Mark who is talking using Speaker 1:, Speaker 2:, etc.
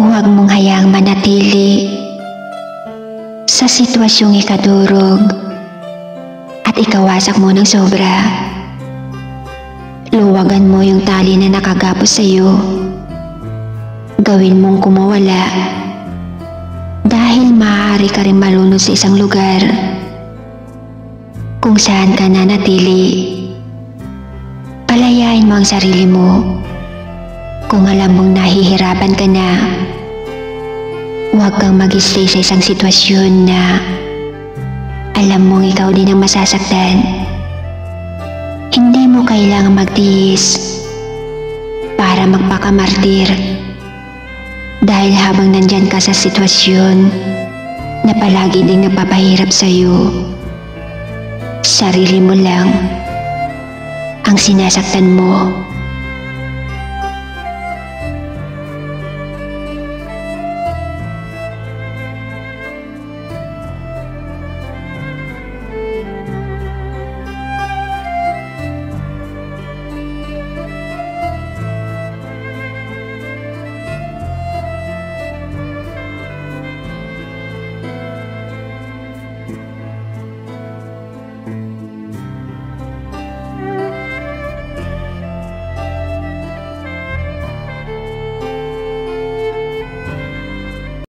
Speaker 1: Huwag mong hayaang manatili sa sitwasyong ikadurog at ikawasak mo ng sobra. Luwagan mo yung tali na nakagapos sa iyo. Gawin mong kumawala dahil maaari ka rin malunod sa isang lugar kung saan ka nanatili. Palayain mo ang sarili mo. Kung alam mong nahihirapan ka na, huwag kang mag-stay sa isang sitwasyon na alam mong ikaw din ang masasaktan. Hindi mo kailangang magtiis para magpakamartir. Dahil habang nandyan ka sa sitwasyon na palagi ding nagpapahirap sa'yo, sarili mo lang ang sinasaktan mo.